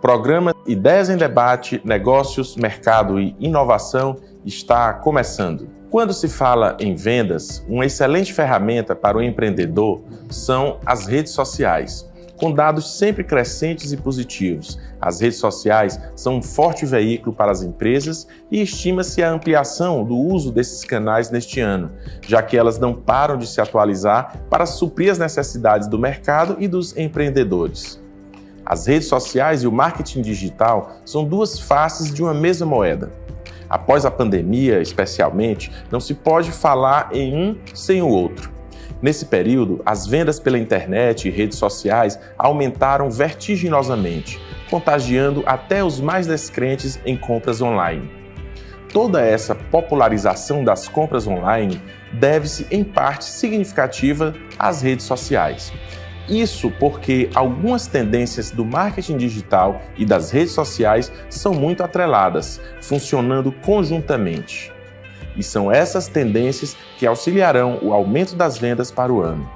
programa Ideias em Debate, Negócios, Mercado e Inovação está começando. Quando se fala em vendas, uma excelente ferramenta para o empreendedor são as redes sociais. Com dados sempre crescentes e positivos, as redes sociais são um forte veículo para as empresas e estima-se a ampliação do uso desses canais neste ano, já que elas não param de se atualizar para suprir as necessidades do mercado e dos empreendedores. As redes sociais e o marketing digital são duas faces de uma mesma moeda. Após a pandemia, especialmente, não se pode falar em um sem o outro. Nesse período, as vendas pela internet e redes sociais aumentaram vertiginosamente, contagiando até os mais descrentes em compras online. Toda essa popularização das compras online deve-se, em parte significativa, às redes sociais. Isso porque algumas tendências do marketing digital e das redes sociais são muito atreladas, funcionando conjuntamente. E são essas tendências que auxiliarão o aumento das vendas para o ano.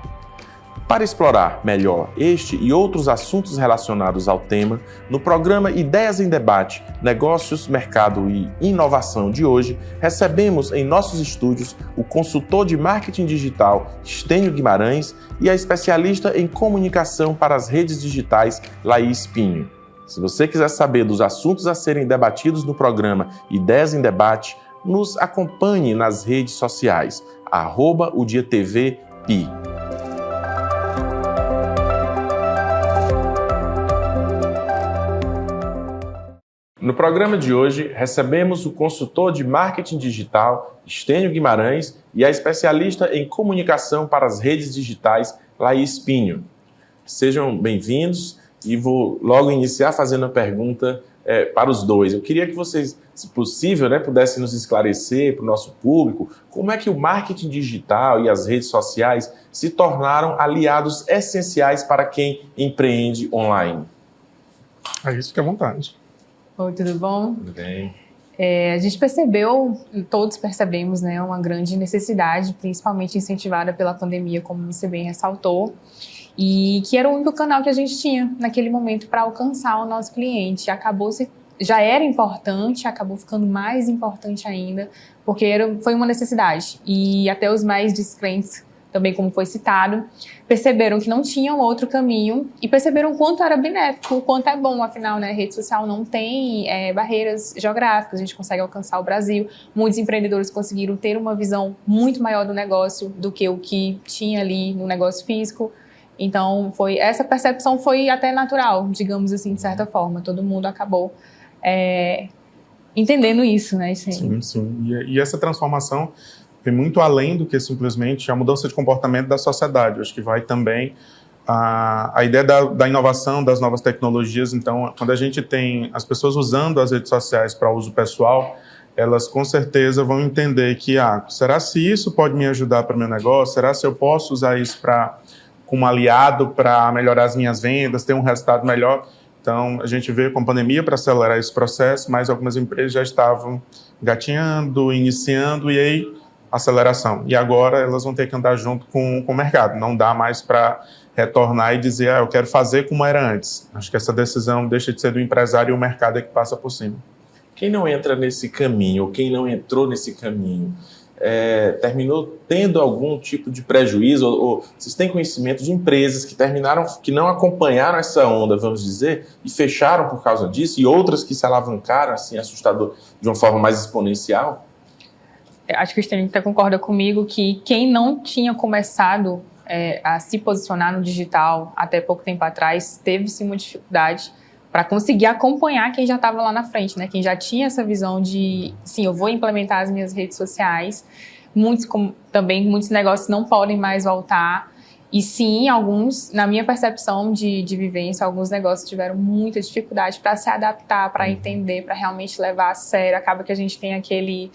Para explorar melhor este e outros assuntos relacionados ao tema, no programa Ideias em Debate, Negócios, Mercado e Inovação de hoje, recebemos em nossos estúdios o consultor de marketing digital Stênio Guimarães e a especialista em comunicação para as redes digitais Laís Pinho. Se você quiser saber dos assuntos a serem debatidos no programa Ideias em Debate, nos acompanhe nas redes sociais, @udiatv.pi. No programa de hoje, recebemos o consultor de marketing digital, Stênio Guimarães, e a especialista em comunicação para as redes digitais, Laís Pinho. Sejam bem-vindos e vou logo iniciar fazendo a pergunta para os dois. Eu queria que vocês, se possível, pudessem nos esclarecer para o nosso público como é que o marketing digital e as redes sociais se tornaram aliados essenciais para quem empreende online. É isso, fique à vontade. Oi, tudo bom? Tudo bem. A gente percebeu, todos percebemos, uma grande necessidade, principalmente incentivada pela pandemia, como você bem ressaltou, e que era o único canal que a gente tinha naquele momento para alcançar o nosso cliente. Já era importante, acabou ficando mais importante ainda, porque foi uma necessidade. E até os mais descrentes, também como foi citado, perceberam que não tinham outro caminho e perceberam o quanto era benéfico, o quanto é bom, afinal, rede social não tem barreiras geográficas, a gente consegue alcançar o Brasil. Muitos empreendedores conseguiram ter uma visão muito maior do negócio do que o que tinha ali no negócio físico. Então, essa percepção foi até natural, digamos assim, de certa forma. Todo mundo acabou entendendo isso, Sim. E essa transformação tem muito além do que simplesmente a mudança de comportamento da sociedade. Eu acho que vai também a ideia da inovação, das novas tecnologias. Então, quando a gente tem as pessoas usando as redes sociais para uso pessoal, elas com certeza vão entender que, será se isso pode me ajudar para o meu negócio? Será se eu posso usar isso como aliado para melhorar as minhas vendas, ter um resultado melhor? Então, a gente veio com a pandemia para acelerar esse processo, mas algumas empresas já estavam gatinhando, iniciando, e aí aceleração. E agora elas vão ter que andar junto com o mercado. Não dá mais para retornar e dizer, eu quero fazer como era antes. Acho que essa decisão deixa de ser do empresário e o mercado é que passa por cima. Quem não entra nesse caminho, ou quem não entrou nesse caminho, terminou tendo algum tipo de prejuízo, ou vocês têm conhecimento de empresas que não acompanharam essa onda, vamos dizer, e fecharam por causa disso, e outras que se alavancaram, assim, assustador, de uma forma mais exponencial? Acho que o Stênio até concorda comigo que quem não tinha começado a se posicionar no digital até pouco tempo atrás, teve sim uma dificuldade para conseguir acompanhar quem já estava lá na frente, quem já tinha essa visão de, sim, eu vou implementar as minhas redes sociais. Muitos negócios não podem mais voltar. E sim, alguns, na minha percepção de vivência, alguns negócios tiveram muita dificuldade para se adaptar, para entender, para realmente levar a sério. Acaba que a gente tem aquele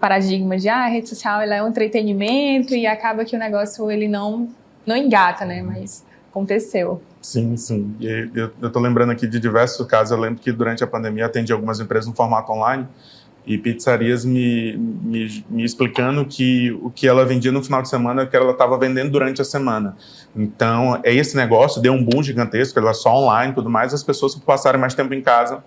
paradigma de a rede social ela é um entretenimento e acaba que o negócio ele não engata, mas aconteceu. Sim. Eu estou lembrando aqui de diversos casos. Eu lembro que durante a pandemia atendi algumas empresas no formato online e pizzarias me explicando que o que ela vendia no final de semana é o que ela estava vendendo durante a semana. Então, esse negócio deu um boom gigantesco, ela só online e tudo mais, as pessoas que passaram mais tempo em casa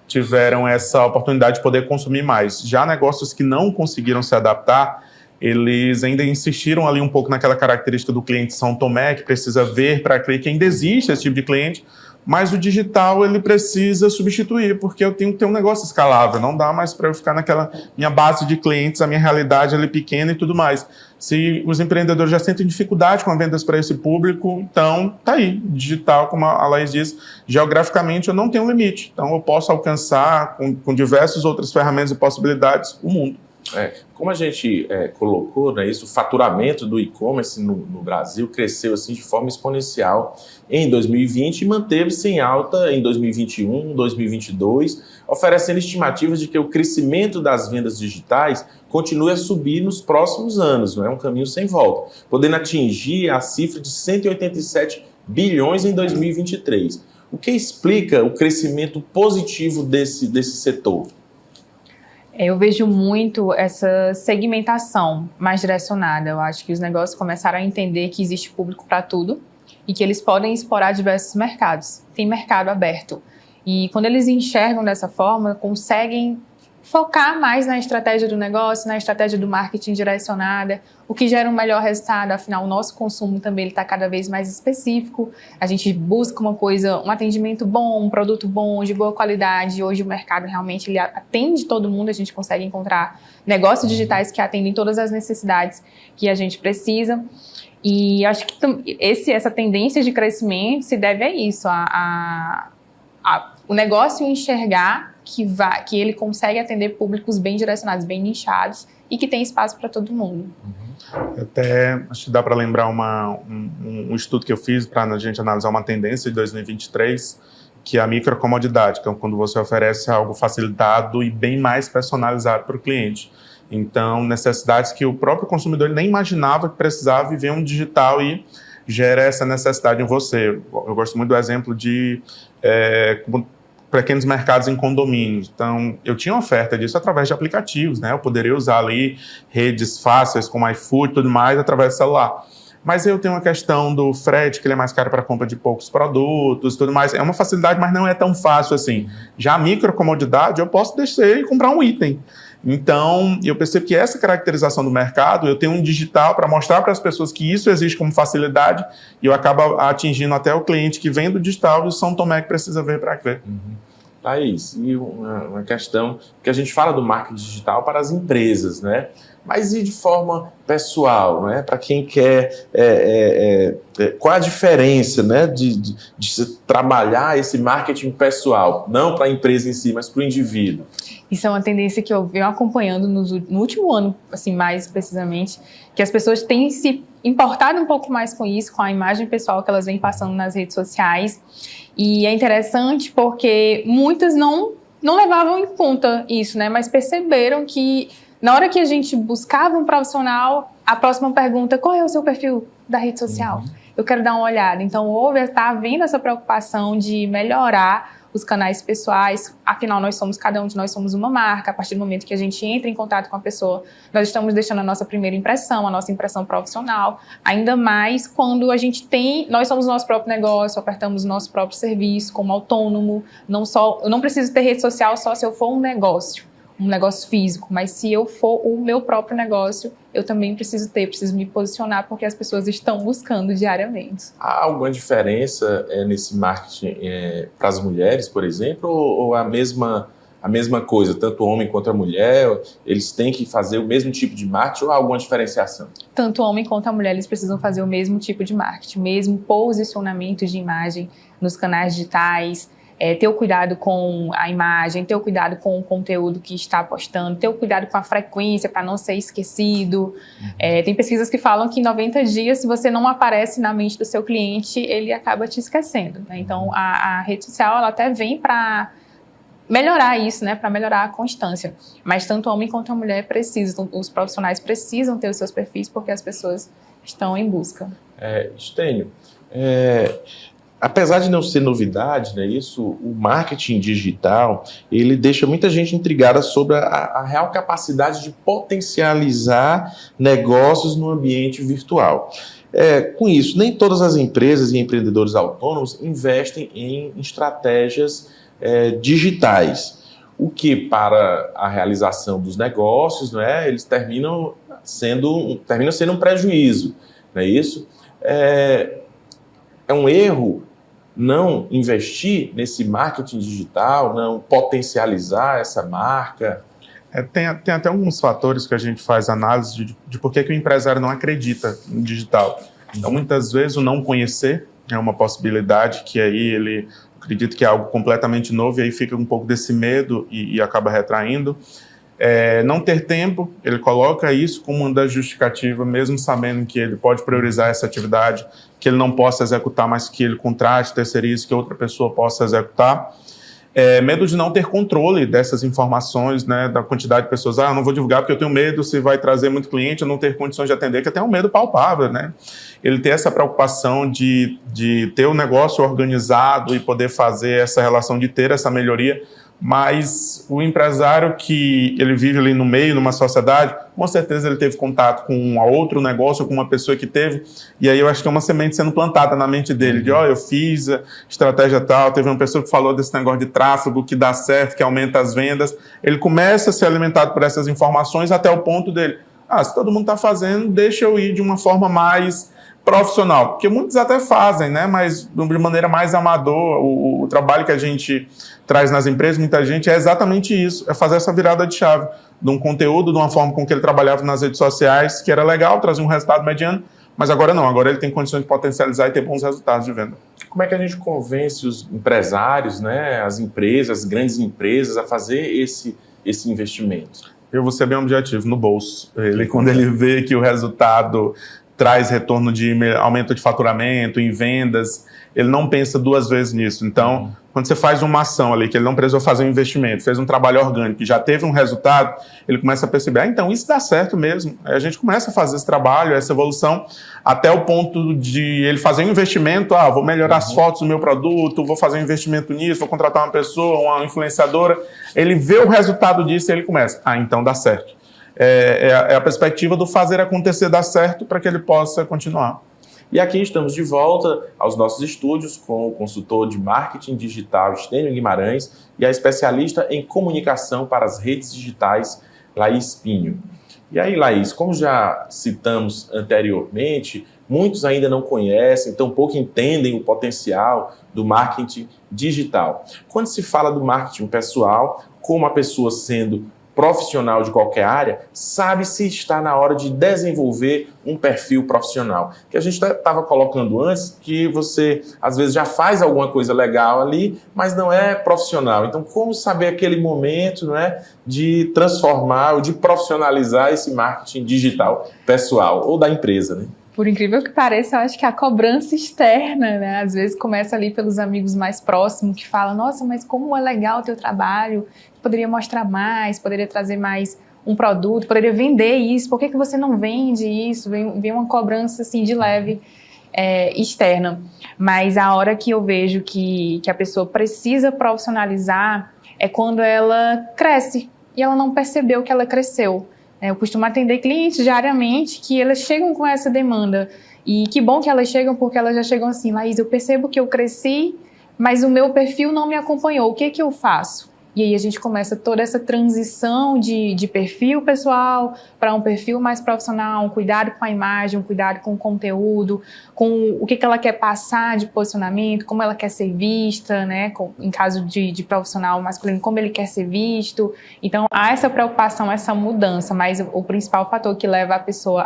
tiveram essa oportunidade de poder consumir mais. Já negócios que não conseguiram se adaptar, eles ainda insistiram ali um pouco naquela característica do cliente São Tomé, que precisa ver para crer que ainda existe esse tipo de cliente, mas o digital ele precisa substituir, porque eu tenho que ter um negócio escalável, não dá mais para eu ficar naquela minha base de clientes, a minha realidade ali pequena e tudo mais. Se os empreendedores já sentem dificuldade com as vendas para esse público, então tá aí, digital, como a Laís diz, geograficamente eu não tenho limite, então eu posso alcançar com diversas outras ferramentas e possibilidades o mundo. Como a gente colocou, né, isso, o faturamento do e-commerce no Brasil cresceu assim, de forma exponencial em 2020 e manteve-se em alta em 2021, 2022, oferecendo estimativas de que o crescimento das vendas digitais continue a subir nos próximos anos, não é um caminho sem volta, podendo atingir a cifra de 187 bilhões em 2023. O que explica o crescimento positivo desse setor? Eu vejo muito essa segmentação mais direcionada. Eu acho que os negócios começaram a entender que existe público para tudo e que eles podem explorar diversos mercados. Tem mercado aberto. E quando eles enxergam dessa forma, conseguem focar mais na estratégia do negócio, na estratégia do marketing direcionada, o que gera um melhor resultado. Afinal, o nosso consumo também está cada vez mais específico. A gente busca uma coisa, um atendimento bom, um produto bom, de boa qualidade. Hoje o mercado realmente ele atende todo mundo. A gente consegue encontrar negócios digitais que atendem todas as necessidades que a gente precisa. E acho que essa tendência de crescimento se deve a isso, o negócio enxergar que ele consegue atender públicos bem direcionados, bem nichados e que tem espaço para todo mundo. Até acho que dá para lembrar um estudo que eu fiz para a gente analisar uma tendência de 2023, que é a microcomodidade, que é quando você oferece algo facilitado e bem mais personalizado para o cliente. Então, necessidades que o próprio consumidor nem imaginava que precisava viver um digital e gera essa necessidade em você. Eu gosto muito do exemplo de pequenos mercados em condomínios. Então, eu tinha oferta disso através de aplicativos, né? Eu poderia usar ali redes fáceis como iFood e tudo mais através do celular. Mas eu tenho uma questão do frete, que ele é mais caro para a compra de poucos produtos e tudo mais. É uma facilidade, mas não é tão fácil assim. Já a microcomodidade, eu posso descer e comprar um item. Então, eu percebo que essa caracterização do mercado, eu tenho um digital para mostrar para as pessoas que isso existe como facilidade e eu acabo atingindo até o cliente que vem do digital e o São Tomé que precisa ver para crer. Thaís, e uma questão que a gente fala do marketing digital para as empresas, né? Mas e de forma pessoal, né? Para quem quer, qual a diferença, né, de se trabalhar esse marketing pessoal, não para a empresa em si, mas para o indivíduo? Isso é uma tendência que eu venho acompanhando no último ano, assim, mais precisamente, que as pessoas têm se importado um pouco mais com isso, com a imagem pessoal que elas vêm passando nas redes sociais. E é interessante porque muitas não levavam em conta isso, né? Mas perceberam que na hora que a gente buscava um profissional, a próxima pergunta: qual é o seu perfil da rede social? Eu quero dar uma olhada. Então, está havendo essa preocupação de melhorar os canais pessoais. Afinal, cada um de nós somos uma marca. A partir do momento que a gente entra em contato com a pessoa, nós estamos deixando a nossa primeira impressão, a nossa impressão profissional. Ainda mais quando nós somos o nosso próprio negócio, ofertamos o nosso próprio serviço como autônomo. Eu não preciso ter rede social só se eu for um negócio físico, mas se eu for o meu próprio negócio, eu também preciso me posicionar, porque as pessoas estão buscando diariamente. Há alguma diferença nesse marketing para as mulheres, por exemplo, ou a mesma coisa, tanto o homem quanto a mulher, eles têm que fazer o mesmo tipo de marketing ou há alguma diferenciação? Tanto o homem quanto a mulher, eles precisam fazer o mesmo tipo de marketing, o mesmo posicionamento de imagem nos canais digitais, ter o cuidado com a imagem, ter o cuidado com o conteúdo que está postando, ter o cuidado com a frequência para não ser esquecido. Tem pesquisas que falam que em 90 dias, se você não aparece na mente do seu cliente, ele acaba te esquecendo, né? Então, a rede social ela até vem para melhorar isso, né? Para melhorar a constância. Mas tanto o homem quanto a mulher os profissionais precisam ter os seus perfis, porque as pessoas estão em busca. Estênio, apesar de não ser novidade, né, o marketing digital, ele deixa muita gente intrigada sobre a real capacidade de potencializar negócios no ambiente virtual. Com isso, nem todas as empresas e empreendedores autônomos investem em estratégias digitais, o que para a realização dos negócios, né, eles terminam sendo um prejuízo, não é isso? É um erro não investir nesse marketing digital, não potencializar essa marca? Tem até alguns fatores que a gente faz análise de por que o empresário não acredita no digital. Então, muitas vezes, o não conhecer é uma possibilidade que aí ele acredita que é algo completamente novo e aí fica um pouco desse medo e acaba retraindo. Não ter tempo, ele coloca isso como uma das justificativas, mesmo sabendo que ele pode priorizar essa atividade, que ele não possa executar, mas que ele contrate, terceirize, que outra pessoa possa executar. Medo de não ter controle dessas informações, né, da quantidade de pessoas. Eu não vou divulgar porque eu tenho medo se vai trazer muito cliente, eu não ter condições de atender, que até é um medo palpável, né? Ele ter essa preocupação de ter o negócio organizado e poder fazer essa relação, de ter essa melhoria. Mas o empresário que ele vive ali no meio, numa sociedade, com certeza ele teve contato com um outro negócio, com uma pessoa que teve, e aí eu acho que é uma semente sendo plantada na mente dele, de eu fiz a estratégia tal, teve uma pessoa que falou desse negócio de tráfego, que dá certo, que aumenta as vendas, ele começa a ser alimentado por essas informações até o ponto dele, se todo mundo está fazendo, deixa eu ir de uma forma mais profissional, porque muitos até fazem, né? Mas de maneira mais amador. O trabalho que a gente traz nas empresas, muita gente, é exatamente isso, é fazer essa virada de chave de um conteúdo, de uma forma com que ele trabalhava nas redes sociais, que era legal, trazia um resultado mediano, mas agora não, agora ele tem condições de potencializar e ter bons resultados de venda. Como é que a gente convence os empresários, né, as empresas, as grandes empresas, a fazer esse investimento? Eu vou ser bem objetivo, no bolso. Quando ele vê que o resultado traz retorno de aumento de faturamento, em vendas, ele não pensa duas vezes nisso. Então, quando você faz uma ação ali, que ele não precisou fazer um investimento, fez um trabalho orgânico, já teve um resultado, ele começa a perceber, então isso dá certo mesmo. Aí a gente começa a fazer esse trabalho, essa evolução, até o ponto de ele fazer um investimento, vou melhorar as fotos do meu produto, vou fazer um investimento nisso, vou contratar uma pessoa, uma influenciadora. Ele vê o resultado disso e ele começa, então dá certo. É a perspectiva do fazer acontecer dar certo para que ele possa continuar. E aqui estamos de volta aos nossos estúdios com o consultor de marketing digital Estênio Guimarães e a especialista em comunicação para as redes digitais, Laís Pinho. E aí, Laís, como já citamos anteriormente, muitos ainda não conhecem, tampouco entendem o potencial do marketing digital. Quando se fala do marketing pessoal, como a pessoa sendo profissional de qualquer área, sabe se está na hora de desenvolver um perfil profissional. Que a gente estava colocando antes, que você às vezes já faz alguma coisa legal ali, mas não é profissional. Então, como saber aquele momento, não é, de transformar ou de profissionalizar esse marketing digital pessoal ou da empresa, né? Por incrível que pareça, eu acho que a cobrança externa, né? Às vezes começa ali pelos amigos mais próximos que falam, nossa, mas como é legal o teu trabalho, poderia mostrar mais, poderia trazer mais um produto, poderia vender isso, por que você não vende isso? Vem uma cobrança assim de leve externa. Mas a hora que eu vejo que a pessoa precisa profissionalizar é quando ela cresce e ela não percebeu que ela cresceu. Eu costumo atender clientes diariamente que elas chegam com essa demanda. E que bom que elas chegam, porque elas já chegam assim, Laís, eu percebo que eu cresci, mas o meu perfil não me acompanhou. O que eu faço? E aí a gente começa toda essa transição de perfil pessoal para um perfil mais profissional, um cuidado com a imagem, um cuidado com o conteúdo, com o que ela quer passar de posicionamento, como ela quer ser vista, né? Em caso de profissional masculino, como ele quer ser visto. Então, há essa preocupação, essa mudança, mas o principal fator que leva a pessoa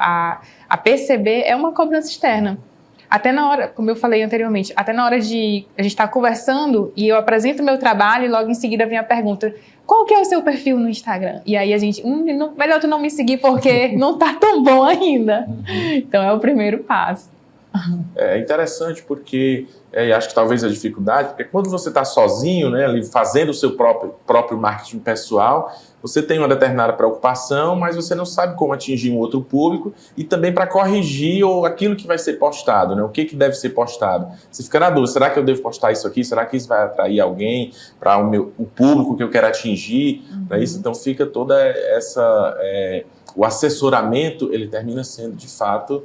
a perceber é uma cobrança externa. Até na hora, como eu falei anteriormente, até na hora de a gente estar conversando e eu apresento o meu trabalho e logo em seguida vem a pergunta, qual que é o seu perfil no Instagram? E aí a gente, melhor tu não me seguir porque não tá tão bom ainda. Então é o primeiro passo. É interessante porque e acho que talvez a dificuldade, porque quando você está sozinho, né, ali fazendo o seu próprio marketing pessoal, você tem uma determinada preocupação, mas você não sabe como atingir um outro público e também para corrigir aquilo que vai ser postado, né? O que deve ser postado. Você fica na dúvida, será que eu devo postar isso aqui? Será que isso vai atrair alguém para o público que eu quero atingir? Não é isso? Então fica toda essa... o assessoramento, ele termina sendo, de fato,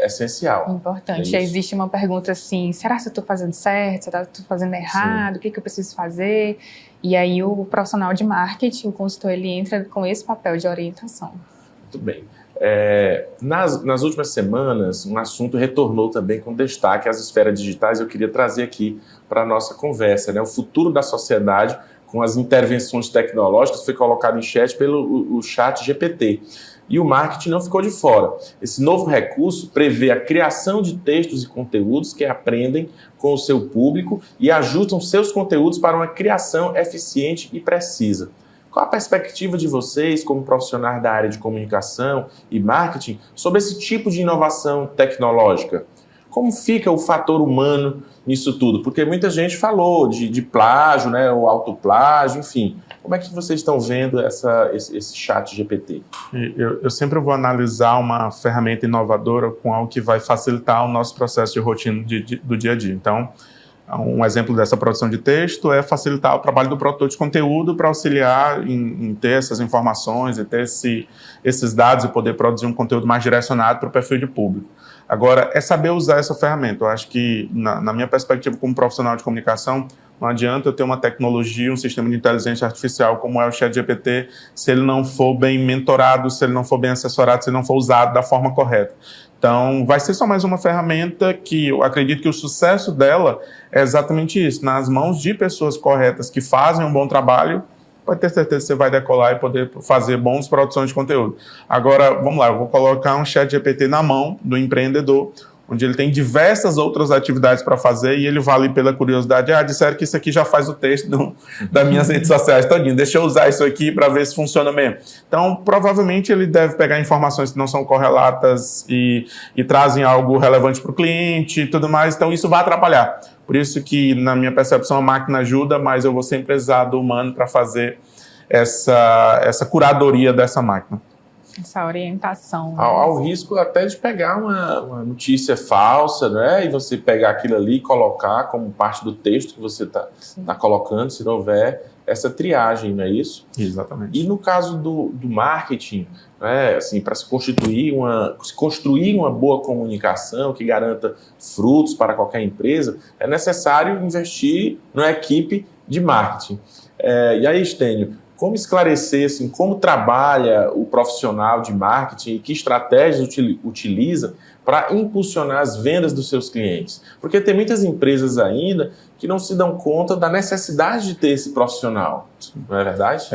essencial. Importante. Existe uma pergunta assim, será que eu estou fazendo certo? Será que eu estou fazendo errado? Sim. O que eu preciso fazer? E aí o profissional de marketing, o consultor, ele entra com esse papel de orientação. Muito bem. Nas últimas semanas, um assunto retornou também com destaque às esferas digitais. Eu queria trazer aqui para a nossa conversa, né? O futuro da sociedade com as intervenções tecnológicas foi colocado em xeque pelo chat GPT. E o marketing não ficou de fora. Esse novo recurso prevê a criação de textos e conteúdos que aprendem com o seu público e ajustam seus conteúdos para uma criação eficiente e precisa. Qual a perspectiva de vocês, como profissionais da área de comunicação e marketing, sobre esse tipo de inovação tecnológica? Como fica o fator humano nisso tudo? Porque muita gente falou de plágio, né, o autoplágio, enfim. Como é que vocês estão vendo esse chat GPT? Eu sempre vou analisar uma ferramenta inovadora com algo que vai facilitar o nosso processo de rotina do dia a dia. Então, um exemplo dessa produção de texto é facilitar o trabalho do produtor de conteúdo para auxiliar em ter essas informações e ter esses dados e poder produzir um conteúdo mais direcionado para o perfil de público. Agora, é saber usar essa ferramenta. Eu acho que, na minha perspectiva como profissional de comunicação, não adianta eu ter uma tecnologia, um sistema de inteligência artificial como é o ChatGPT, se ele não for bem mentorado, se ele não for bem assessorado, se ele não for usado da forma correta. Então, vai ser só mais uma ferramenta que eu acredito que o sucesso dela é exatamente isso. Nas mãos de pessoas corretas que fazem um bom trabalho, pode ter certeza que você vai decolar e poder fazer bons produções de conteúdo. Agora, vamos lá, eu vou colocar um ChatGPT na mão do empreendedor, onde ele tem diversas outras atividades para fazer e ele vai ali pela curiosidade, disseram que isso aqui já faz o texto das minhas redes sociais todinho, deixa eu usar isso aqui para ver se funciona mesmo. Então, provavelmente ele deve pegar informações que não são correlatas e trazem algo relevante para o cliente e tudo mais, então isso vai atrapalhar. Por isso que, na minha percepção, a máquina ajuda, mas eu vou sempre precisar do humano para fazer essa curadoria dessa máquina. Essa orientação. Né? Ao risco até de pegar uma notícia falsa, né? E você pegar aquilo ali e colocar como parte do texto que você está colocando, se não houver essa triagem, não é isso? Exatamente. E no caso do marketing, né, assim, para se construir uma boa comunicação que garanta frutos para qualquer empresa, é necessário investir numa equipe de marketing. E aí, Stênio, como esclarecer, assim, como trabalha o profissional de marketing e que estratégias utiliza para impulsionar as vendas dos seus clientes? Porque tem muitas empresas ainda que não se dão conta da necessidade de ter esse profissional, não é verdade?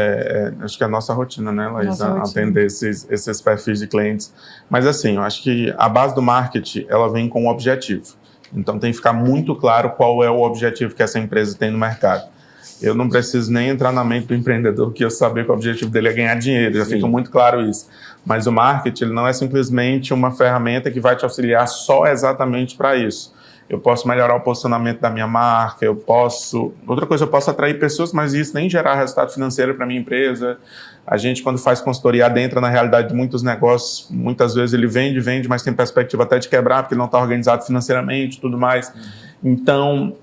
Acho que é a nossa rotina, né, Laís? Atender esses perfis de clientes. Mas assim, eu acho que a base do marketing, ela vem com um objetivo. Então tem que ficar muito claro qual é o objetivo que essa empresa tem no mercado. Eu não preciso nem entrar na mente do empreendedor que eu saber que o objetivo dele é ganhar dinheiro, já fica muito claro isso. Mas o marketing ele não é simplesmente uma ferramenta que vai te auxiliar só exatamente para isso. Eu posso melhorar o posicionamento da minha marca, outra coisa, eu posso atrair pessoas, mas isso nem gerar resultado financeiro para a minha empresa. A gente, quando faz consultoria, adentra na realidade de muitos negócios, muitas vezes ele vende, mas tem perspectiva até de quebrar, porque ele não está organizado financeiramente e tudo mais. Então,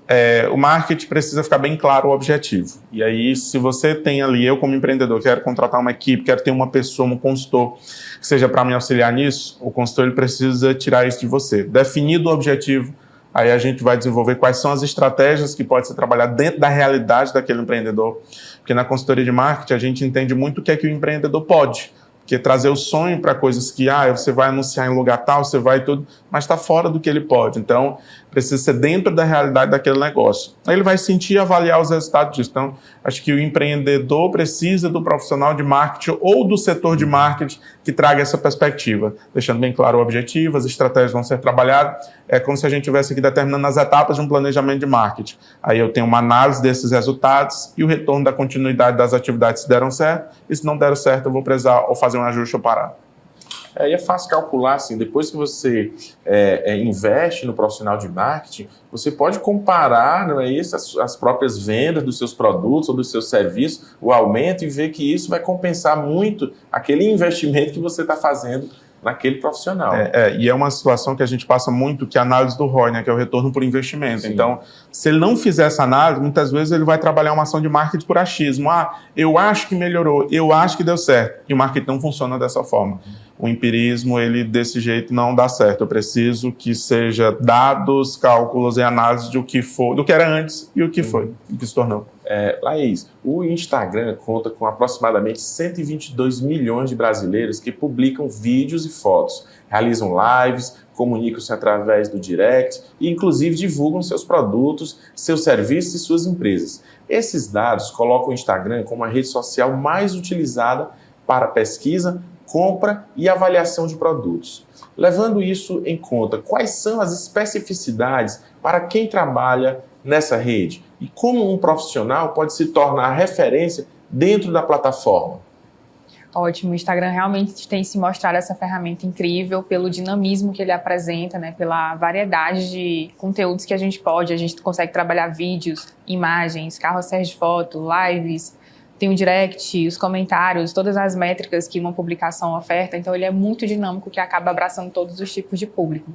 o marketing precisa ficar bem claro o objetivo. E aí, se você tem ali, eu como empreendedor, quero contratar uma equipe, quero ter uma pessoa, um consultor, que seja para me auxiliar nisso, o consultor ele precisa tirar isso de você. Definido o objetivo, aí a gente vai desenvolver quais são as estratégias que pode ser trabalhado dentro da realidade daquele empreendedor. Porque na consultoria de marketing a gente entende muito o que é que o empreendedor pode. Porque trazer o sonho para coisas que você vai anunciar em lugar tal, você vai tudo, mas está fora do que ele pode. Então, precisa ser dentro da realidade daquele negócio. Aí ele vai sentir e avaliar os resultados disso. Então, acho que o empreendedor precisa do profissional de marketing ou do setor de marketing que traga essa perspectiva, deixando bem claro o objetivo, as estratégias vão ser trabalhadas. É como se a gente estivesse aqui determinando as etapas de um planejamento de marketing. Aí eu tenho uma análise desses resultados e o retorno da continuidade das atividades se deram certo, e se não deram certo eu vou precisar ou fazer um ajuste ou parar. E é fácil calcular, assim, depois que você investe no profissional de marketing, você pode comparar, não é isso, as próprias vendas dos seus produtos ou dos seus serviços, o aumento, e ver que isso vai compensar muito aquele investimento que você está fazendo naquele profissional. E é uma situação que a gente passa muito, que é a análise do ROI, né, que é o retorno por investimento. Sim. Então, se ele não fizer essa análise, muitas vezes ele vai trabalhar uma ação de marketing por achismo. Eu acho que melhorou, eu acho que deu certo. E o marketing não funciona dessa forma. O empirismo, ele desse jeito não dá certo. Eu preciso que seja dados, cálculos e análise do que era antes e o que foi, o que se tornou. Laís, o Instagram conta com aproximadamente 122 milhões de brasileiros que publicam vídeos e fotos, realizam lives, comunicam-se através do direct e, inclusive, divulgam seus produtos, seus serviços e suas empresas. Esses dados colocam o Instagram como a rede social mais utilizada para pesquisa, compra e avaliação de produtos. Levando isso em conta, quais são as especificidades para quem trabalha nessa rede? E como um profissional pode se tornar referência dentro da plataforma? Ótimo, o Instagram realmente tem se mostrado essa ferramenta incrível pelo dinamismo que ele apresenta, né, pela variedade de conteúdos que a gente consegue trabalhar vídeos, imagens, carrosséis de foto, lives, tem o direct, os comentários, todas as métricas que uma publicação oferta, então ele é muito dinâmico, que acaba abraçando todos os tipos de público.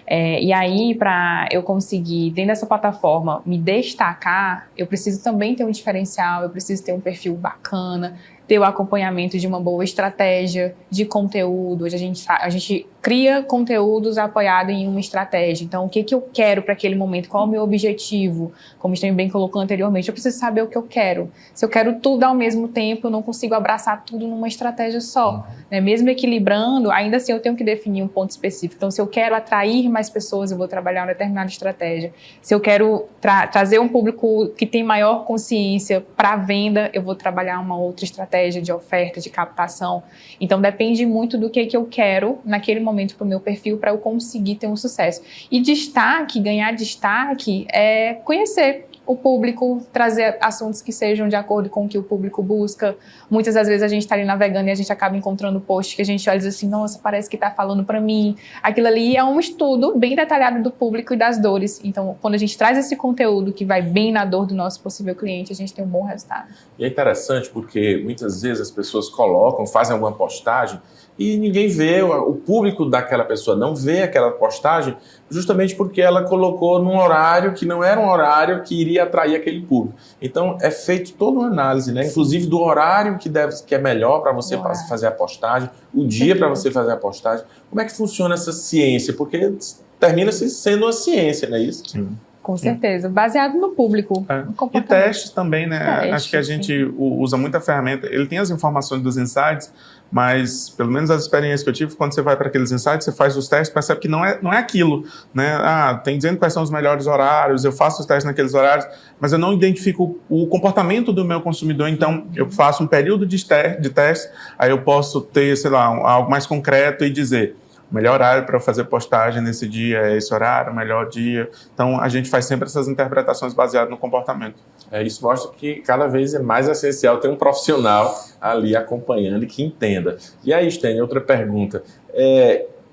E aí, para eu conseguir, dentro dessa plataforma, me destacar, eu preciso também ter um diferencial, eu preciso ter um perfil bacana, ter o acompanhamento de uma boa estratégia de conteúdo. Hoje a gente cria conteúdos apoiados em uma estratégia. Então, o que eu quero para aquele momento? Qual é o meu objetivo? Como o Estênio bem colocou anteriormente, eu preciso saber o que eu quero. Se eu quero tudo ao mesmo tempo, eu não consigo abraçar tudo numa estratégia só. Né? Mesmo equilibrando, ainda assim eu tenho que definir um ponto específico. Então, se eu quero atrair mais pessoas, eu vou trabalhar uma determinada estratégia. Se eu quero trazer um público que tem maior consciência para a venda, eu vou trabalhar uma outra estratégia de oferta, de captação. Então, depende muito do que eu quero naquele momento para o meu perfil, para eu conseguir ter um sucesso. E ganhar destaque é conhecer o público, trazer assuntos que sejam de acordo com o que o público busca. Muitas das vezes a gente está ali navegando e a gente acaba encontrando posts que a gente olha e diz assim, nossa, parece que está falando para mim. Aquilo ali é um estudo bem detalhado do público e das dores. Então, quando a gente traz esse conteúdo que vai bem na dor do nosso possível cliente, a gente tem um bom resultado. E é interessante porque muitas vezes as pessoas fazem alguma postagem e ninguém vê, o público daquela pessoa não vê aquela postagem justamente porque ela colocou num horário que não era um horário que iria atrair aquele público. Então, é feito toda uma análise, né? Inclusive do horário que é melhor para você fazer a postagem, o dia para você fazer a postagem. Como é que funciona essa ciência? Porque termina sendo uma ciência, não é isso? Sim. Com certeza, baseado no público. E testes também, né? Acho que a gente usa muita ferramenta. Ele tem as informações dos insights, mas pelo menos as experiências que eu tive, quando você vai para aqueles insights, você faz os testes, percebe que não é aquilo, né? Tem dizendo quais são os melhores horários, eu faço os testes naqueles horários, mas eu não identifico o comportamento do meu consumidor, então eu faço um período de teste, aí eu posso ter, sei lá, algo mais concreto e dizer, o melhor horário para eu fazer postagem nesse dia é esse horário, o melhor dia. Então, a gente faz sempre essas interpretações baseadas no comportamento. Isso mostra que cada vez é mais essencial ter um profissional ali acompanhando e que entenda. E aí, Estênio, outra pergunta.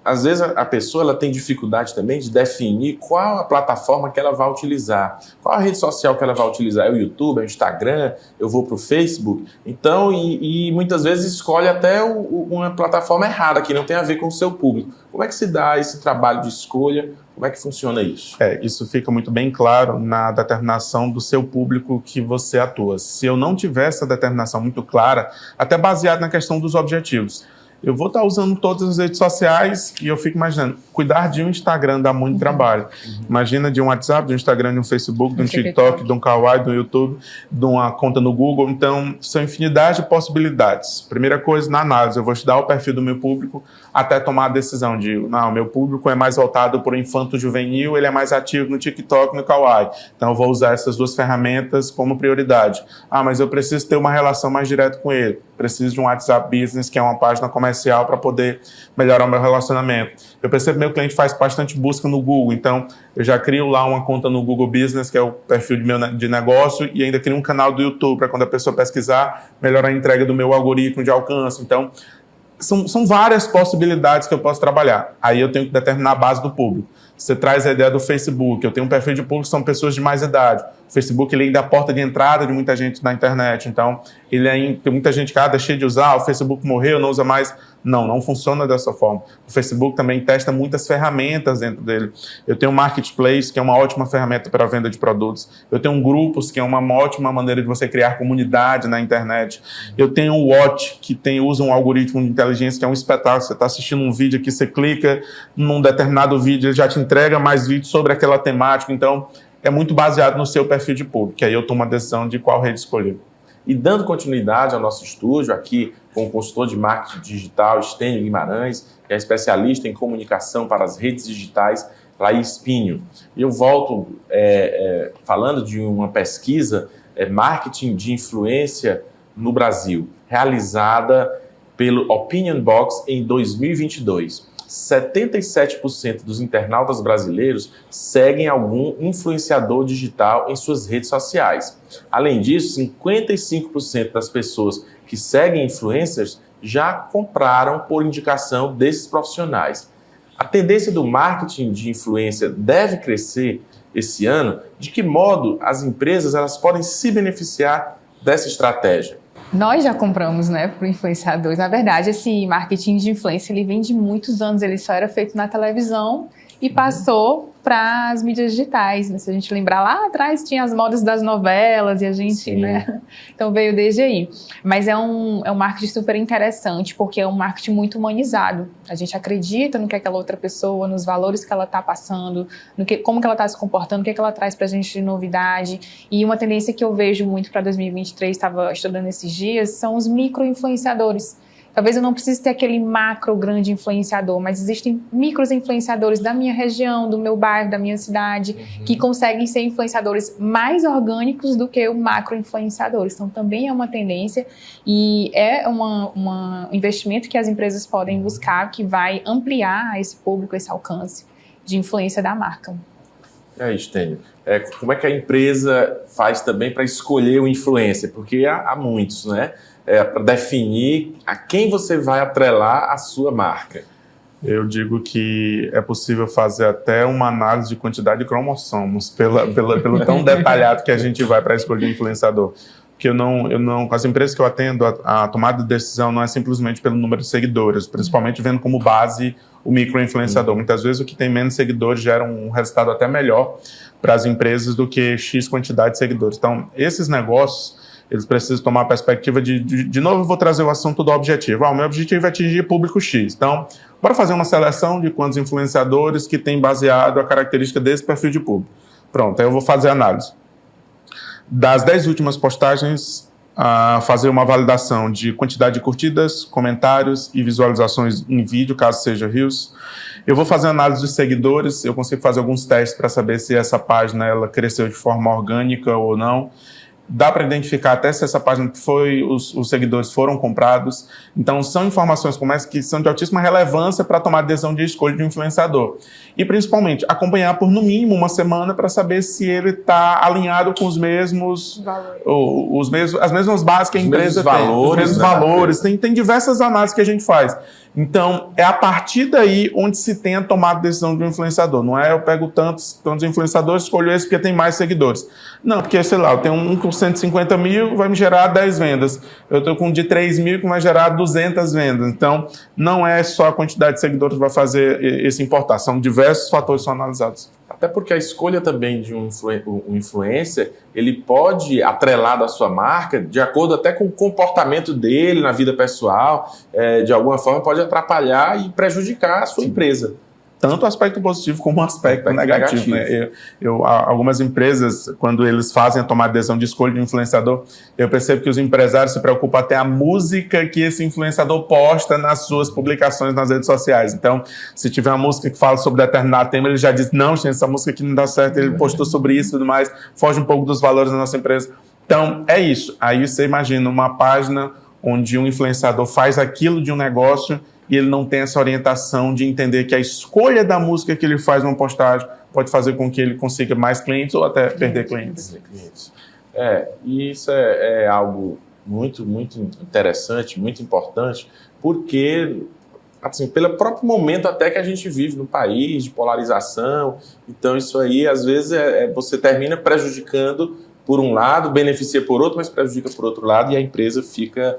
Às vezes a pessoa ela tem dificuldade também de definir qual a plataforma que ela vai utilizar, qual a rede social que ela vai utilizar, é o YouTube, é o Instagram, eu vou para o Facebook. Então, e muitas vezes escolhe até uma plataforma errada, que não tem a ver com o seu público. Como é que se dá esse trabalho de escolha? Como é que funciona isso? Isso fica muito bem claro na determinação do seu público que você atua. Se eu não tiver essa determinação muito clara, até baseado na questão dos objetivos, eu vou estar usando todas as redes sociais e eu fico imaginando, cuidar de um Instagram dá muito trabalho. Imagina de um WhatsApp, de um Instagram, de um Facebook, de um TikTok, de um Kawaii, de um YouTube, de uma conta no Google. Então, são infinidade de possibilidades. Primeira coisa, na análise, eu vou estudar o perfil do meu público até tomar a decisão de, não, meu público é mais voltado para o infanto-juvenil, ele é mais ativo no TikTok, no Kawaii. Então, eu vou usar essas duas ferramentas como prioridade. Mas eu preciso ter uma relação mais direta com ele. Preciso de um WhatsApp Business, que é uma página comercial, para poder melhorar o meu relacionamento. Eu percebo que meu cliente faz bastante busca no Google, então eu já crio lá uma conta no Google Business, que é o perfil de negócio, e ainda crio um canal do YouTube para quando a pessoa pesquisar, melhorar a entrega do meu algoritmo de alcance. Então, são várias possibilidades que eu posso trabalhar. Aí eu tenho que determinar a base do público. Você traz a ideia do Facebook, eu tenho um perfil de público que são pessoas de mais idade. O Facebook, ele ainda é a porta de entrada de muita gente na internet. Então, tem muita gente que deixei de usar, o Facebook morreu, não usa mais. Não funciona dessa forma. O Facebook também testa muitas ferramentas dentro dele. Eu tenho um Marketplace, que é uma ótima ferramenta para a venda de produtos. Eu tenho um Grupos, que é uma ótima maneira de você criar comunidade na internet. Eu tenho um Watch, que usa um algoritmo de inteligência, que é um espetáculo. Você está assistindo um vídeo aqui, você clica num determinado vídeo, ele já te entrega mais vídeos sobre aquela temática. Então, é muito baseado no seu perfil de público, que aí eu tomo a decisão de qual rede escolher. E dando continuidade ao nosso estúdio aqui com o consultor de marketing digital, Estênio Guimarães, que é especialista em comunicação para as redes digitais, Laís Pinho. E eu volto falando de uma pesquisa, marketing de influência no Brasil, realizada pelo Opinion Box em 2022. 77% dos internautas brasileiros seguem algum influenciador digital em suas redes sociais. Além disso, 55% das pessoas que seguem influencers já compraram por indicação desses profissionais. A tendência do marketing de influência deve crescer esse ano? De que modo as empresas podem se beneficiar dessa estratégia? Nós já compramos, né, por influenciadores. Na verdade, esse marketing de influência, ele vem de muitos anos, ele só era feito na televisão e passou para as mídias digitais, né? Se a gente lembrar, lá atrás tinha as modas das novelas e a gente, sim, né? Então veio desde aí. Mas é um marketing super interessante, porque é um marketing muito humanizado. A gente acredita no que aquela outra pessoa, nos valores que ela está passando, como que ela está se comportando, o que ela traz para a gente de novidade. E uma tendência que eu vejo muito para 2023, estava estudando esses dias, são os micro-influenciadores. Talvez eu não precise ter aquele macro grande influenciador, mas existem micros influenciadores da minha região, do meu bairro, da minha cidade, que conseguem ser influenciadores mais orgânicos do que o macro influenciadores. Então também é uma tendência e é um investimento que as empresas podem buscar, que vai ampliar esse público, esse alcance de influência da marca. E aí, Estênio, como é que a empresa faz também para escolher o influencer? Porque há muitos, né? Para definir a quem você vai atrelar a sua marca. Eu digo que é possível fazer até uma análise de quantidade de cromossomos pelo tão detalhado que a gente vai para escolher o influenciador. Porque com as empresas que eu atendo, a tomada de decisão não é simplesmente pelo número de seguidores, principalmente vendo como base o micro-influenciador. Muitas vezes o que tem menos seguidores gera um resultado até melhor para as empresas do que X quantidade de seguidores. Então, esses negócios, eles precisam tomar a perspectiva de novo, eu vou trazer o assunto do objetivo. O meu objetivo é atingir público X. Então, bora fazer uma seleção de quantos influenciadores que tem baseado a característica desse perfil de público. Pronto, aí eu vou fazer a análise. Das 10 últimas postagens, fazer uma validação de quantidade de curtidas, comentários e visualizações em vídeo, caso seja Reels. Eu vou fazer análise de seguidores, eu consigo fazer alguns testes para saber se essa página ela cresceu de forma orgânica ou não. Dá para identificar até se essa página os seguidores foram comprados. Então, são informações como essa que são de altíssima relevância para tomar a decisão de escolha de um influenciador. E, principalmente, acompanhar por, no mínimo, uma semana para saber se ele está alinhado com os mesmos valores. As mesmas bases que a empresa tem. Os mesmos valores. Tem diversas análises que a gente faz. Então, é a partir daí onde se tem a tomada de decisão de um influenciador. Não é eu pego tantos influenciadores, escolho esse porque tem mais seguidores. Não, porque, sei lá, eu tenho um com 150 mil, vai me gerar 10 vendas. Eu estou com um de 3 mil, que vai gerar 200 vendas. Então, não é só a quantidade de seguidores que vai fazer esse importar. São diversos fatores que são analisados. Até porque a escolha também de um influencer, ele pode atrelar da sua marca de acordo até com o comportamento dele na vida pessoal, de alguma forma pode atrapalhar e prejudicar a sua empresa. Tanto o aspecto positivo como o aspecto negativo. Né? Algumas empresas, quando eles fazem a tomada de decisão de escolha de um influenciador, eu percebo que os empresários se preocupam até a música que esse influenciador posta nas suas publicações nas redes sociais. Então, se tiver uma música que fala sobre determinado tema, ele já diz, não, gente, essa música aqui não dá certo, ele postou sobre isso e tudo mais, foge um pouco dos valores da nossa empresa. Então, é isso. Aí você imagina uma página onde um influenciador faz aquilo de um negócio e ele não tem essa orientação de entender que a escolha da música que ele faz numa postagem pode fazer com que ele consiga mais clientes ou até perder clientes. E isso é algo muito interessante, muito importante, porque, assim, pelo próprio momento até que a gente vive no país, de polarização, então isso aí, às vezes, você termina prejudicando por um lado, beneficia por outro, mas prejudica por outro lado, e a empresa fica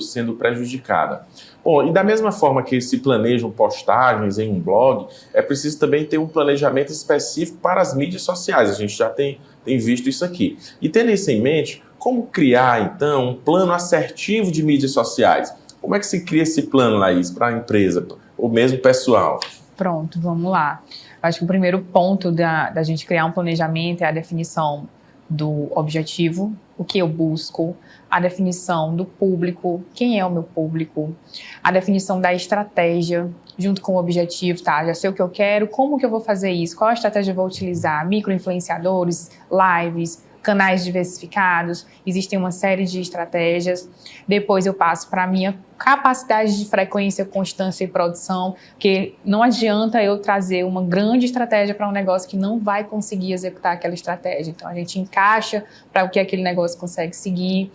sendo prejudicada. Bom, e da mesma forma que se planejam postagens em um blog, é preciso também ter um planejamento específico para as mídias sociais. A gente já tem visto isso aqui. E tendo isso em mente, como criar, então, um plano assertivo de mídias sociais? Como é que se cria esse plano, Laís, para a empresa, ou mesmo pessoal? Pronto, vamos lá. Acho que o primeiro ponto da gente criar um planejamento é a definição do objetivo, o que eu busco, a definição do público, quem é o meu público, a definição da estratégia, junto com o objetivo, tá? Já sei o que eu quero, como que eu vou fazer isso, qual a estratégia eu vou utilizar, micro-influenciadores, lives, canais diversificados, existem uma série de estratégias. Depois eu passo para a minha capacidade de frequência, constância e produção, porque não adianta eu trazer uma grande estratégia para um negócio que não vai conseguir executar aquela estratégia. Então a gente encaixa para o que aquele negócio consegue seguir.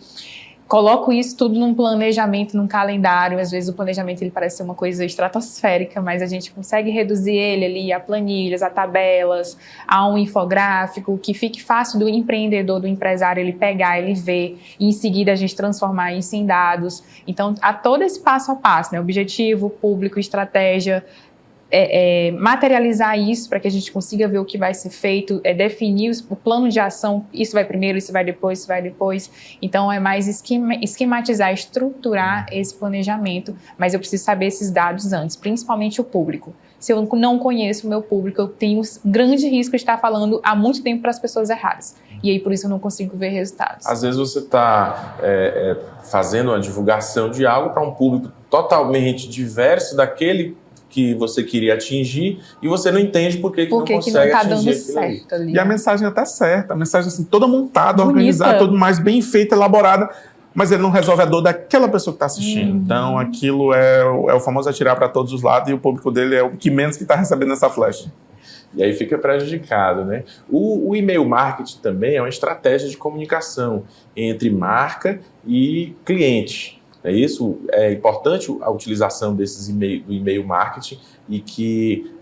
Coloco isso tudo num planejamento, num calendário. Às vezes o planejamento ele parece ser uma coisa estratosférica, mas a gente consegue reduzir ele ali a planilhas, a tabelas, a um infográfico, que fique fácil do empreendedor, do empresário, ele pegar, ele ver, e em seguida a gente transformar isso em dados. Então, há todo esse passo a passo, né? Objetivo, público, estratégia, materializar isso para que a gente consiga ver o que vai ser feito, definir o plano de ação, isso vai primeiro, isso vai depois, isso vai depois. Então é mais esquematizar, estruturar esse planejamento, mas eu preciso saber esses dados antes, principalmente o público. Se eu não conheço o meu público, eu tenho grande risco de estar falando há muito tempo para as pessoas erradas. E aí por isso eu não consigo ver resultados. Às vezes você está fazendo uma divulgação de algo para um público totalmente diverso daquele que você queria atingir e você não entende por que não consegue tá atingir dando aquilo certo ali. E a mensagem até certa, a mensagem assim, toda montada, Bonita, organizada, toda mais bem feita, elaborada, mas ele não resolve a dor daquela pessoa que está assistindo. Então aquilo é o famoso atirar para todos os lados e o público dele é o que menos que está recebendo essa flecha. E aí fica prejudicado, né? O e-mail marketing também é uma estratégia de comunicação entre marca e cliente. É isso, é importante a utilização do e-mail marketing e que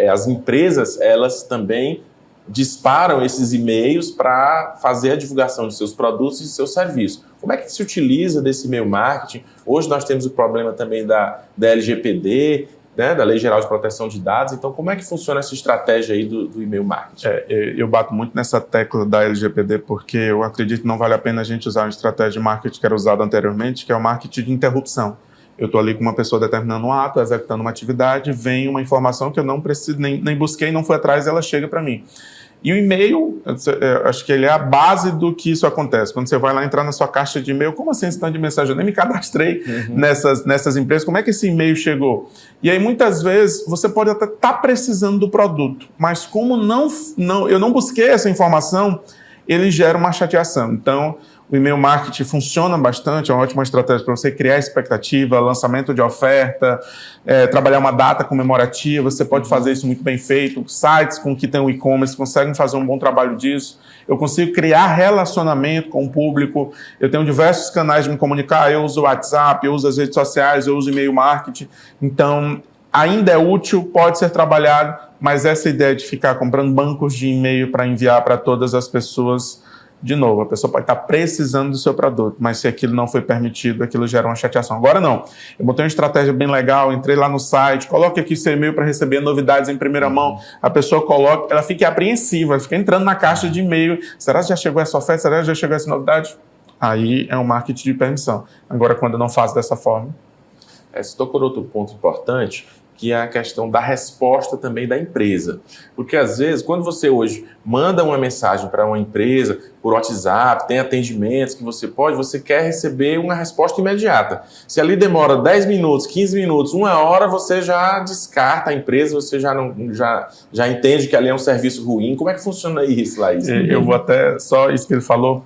as empresas, elas também disparam esses e-mails para fazer a divulgação de seus produtos e de seus serviços. Como é que se utiliza desse e-mail marketing? Hoje nós temos o problema também da LGPD, né, da Lei Geral de Proteção de Dados. Então, como é que funciona essa estratégia aí do e-mail marketing? Eu bato muito nessa tecla da LGPD porque eu acredito que não vale a pena a gente usar uma estratégia de marketing que era usada anteriormente, que é o marketing de interrupção. Eu estou ali com uma pessoa determinando um ato, executando uma atividade, vem uma informação que eu não preciso, nem busquei, não fui atrás, e ela chega para mim. E o e-mail, acho que ele é a base do que isso acontece. Quando você vai lá entrar na sua caixa de e-mail, como assim esse tanto de mensagem? Eu nem me cadastrei nessas empresas, como é que esse e-mail chegou? E aí, muitas vezes, você pode até estar precisando do produto, mas como eu não busquei essa informação, ele gera uma chateação. Então, o e-mail marketing funciona bastante, é uma ótima estratégia para você criar expectativa, lançamento de oferta, trabalhar uma data comemorativa, você pode fazer isso muito bem feito, sites com que tem o e-commerce conseguem fazer um bom trabalho disso, eu consigo criar relacionamento com o público, eu tenho diversos canais de me comunicar, eu uso o WhatsApp, eu uso as redes sociais, eu uso e-mail marketing, então ainda é útil, pode ser trabalhado, mas essa ideia de ficar comprando bancos de e-mail para enviar para todas as pessoas, de novo, a pessoa pode estar precisando do seu produto, mas se aquilo não foi permitido, aquilo gera uma chateação. Agora não. Eu botei uma estratégia bem legal, entrei lá no site, coloque aqui seu e-mail para receber novidades em primeira mão. A pessoa coloca, ela fica apreensiva, ela fica entrando na caixa de e-mail. Será que já chegou essa oferta? Será que já chegou essa novidade? Aí é um marketing de permissão. Agora, quando eu não faço dessa forma... Você tocou no outro ponto importante, que é a questão da resposta também da empresa. Porque, às vezes, quando você hoje manda uma mensagem para uma empresa por WhatsApp, tem atendimentos que você quer receber uma resposta imediata. Se ali demora 10 minutos, 15 minutos, 1 hora, você já descarta a empresa, você já entende que ali é um serviço ruim. Como é que funciona isso, Laís? Eu vou até, só isso que ele falou,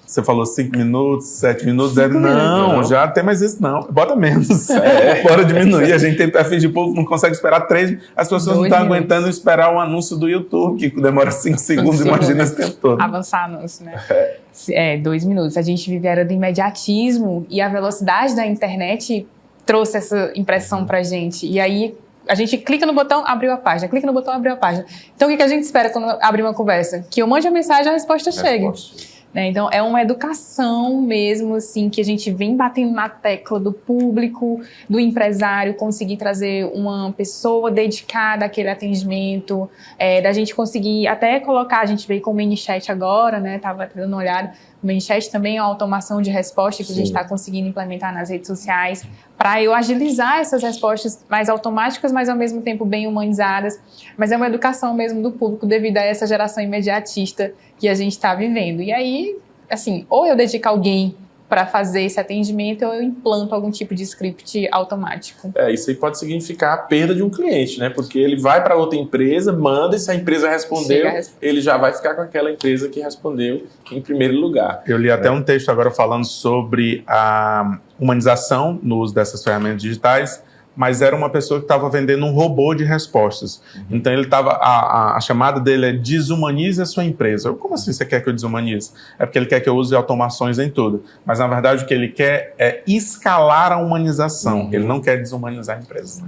você falou 5 minutos, 7 minutos, não, já tem mais isso não, bota menos, bora diminuir, a gente tem perfil de público, não consegue esperar 3, as pessoas não estão aguentando esperar o anúncio do YouTube, que demora 5 segundos, imagina esse tempo todo. Avançar anúncio, né? 2 minutos. A gente vive a era do imediatismo e a velocidade da internet trouxe essa impressão pra gente. E aí, a gente clica no botão, abriu a página. Clica no botão, abriu a página. Então, o que a gente espera quando abre uma conversa? Que eu mande a mensagem e a resposta chegue. Né? Então, é uma educação mesmo, assim, que a gente vem batendo na tecla do público, do empresário, conseguir trazer uma pessoa dedicada àquele atendimento, da gente conseguir até colocar, a gente veio com o ManyChat agora, né? Tava dando uma olhada. O ManyChat também é uma automação de resposta que a gente está conseguindo implementar nas redes sociais para eu agilizar essas respostas mais automáticas, mas ao mesmo tempo bem humanizadas. Mas é uma educação mesmo do público devido a essa geração imediatista que a gente está vivendo. E aí, assim, ou eu dedico alguém para fazer esse atendimento ou eu implanto algum tipo de script automático. Isso aí pode significar a perda de um cliente, né? Porque ele vai para outra empresa, manda, e se a empresa respondeu, ele já vai ficar com aquela empresa que respondeu em primeiro lugar. Eu li até um texto agora falando sobre a humanização no uso dessas ferramentas digitais, mas era uma pessoa que estava vendendo um robô de respostas. Então ele estava, a chamada dele é desumanize a sua empresa. Como assim você quer que eu desumanize? É porque ele quer que eu use automações em tudo. Mas na verdade o que ele quer é escalar a humanização. Ele não quer desumanizar a empresa.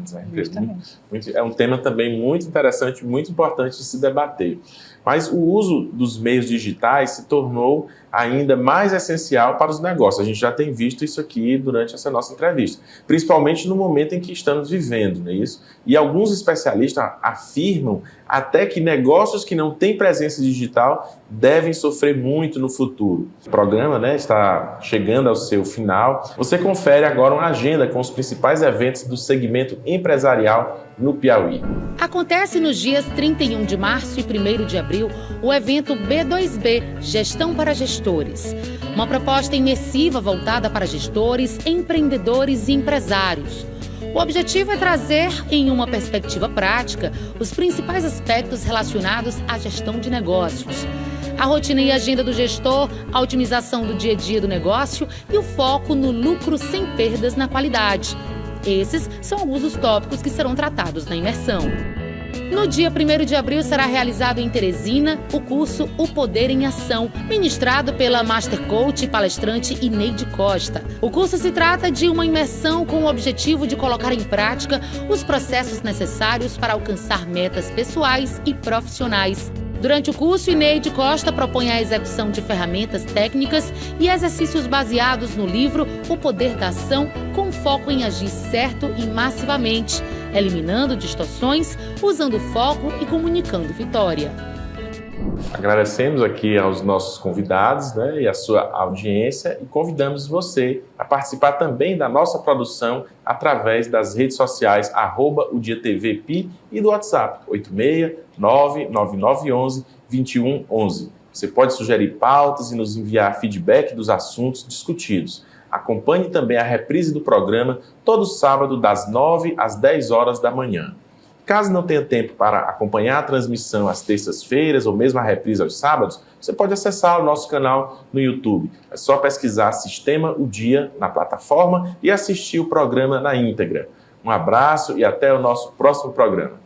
É um tema também muito interessante, muito importante de se debater. Mas o uso dos meios digitais se tornou ainda mais essencial para os negócios. A gente já tem visto isso aqui durante essa nossa entrevista, principalmente no momento em que estamos vivendo, não é isso? E alguns especialistas afirmam até que negócios que não têm presença digital devem sofrer muito no futuro. O programa, né, está chegando ao seu final. Você confere agora uma agenda com os principais eventos do segmento empresarial no Piauí. Acontece nos dias 31 de março e 1º de abril o evento B2B, Gestão para Gestores. Uma proposta imersiva voltada para gestores, empreendedores e empresários. O objetivo é trazer, em uma perspectiva prática, os principais aspectos relacionados à gestão de negócios. A rotina e agenda do gestor, a otimização do dia a dia do negócio e o foco no lucro sem perdas na qualidade. Esses são alguns dos tópicos que serão tratados na imersão. No dia 1º de abril será realizado em Teresina o curso O Poder em Ação, ministrado pela Master Coach e palestrante Ineide Costa. O curso se trata de uma imersão com o objetivo de colocar em prática os processos necessários para alcançar metas pessoais e profissionais. Durante o curso, Ineide Costa propõe a execução de ferramentas técnicas e exercícios baseados no livro O Poder da Ação, com foco em agir certo e massivamente, eliminando distorções, usando foco e comunicando vitória. Agradecemos aqui aos nossos convidados, né, e a sua audiência e convidamos você a participar também da nossa produção através das redes sociais @odiatvpi e do WhatsApp 86999112111. Você pode sugerir pautas e nos enviar feedback dos assuntos discutidos. Acompanhe também a reprise do programa todo sábado das 9 às 10 horas da manhã. Caso não tenha tempo para acompanhar a transmissão às terças-feiras ou mesmo a reprise aos sábados, você pode acessar o nosso canal no YouTube. É só pesquisar Sistema O Dia na plataforma e assistir o programa na íntegra. Um abraço e até o nosso próximo programa.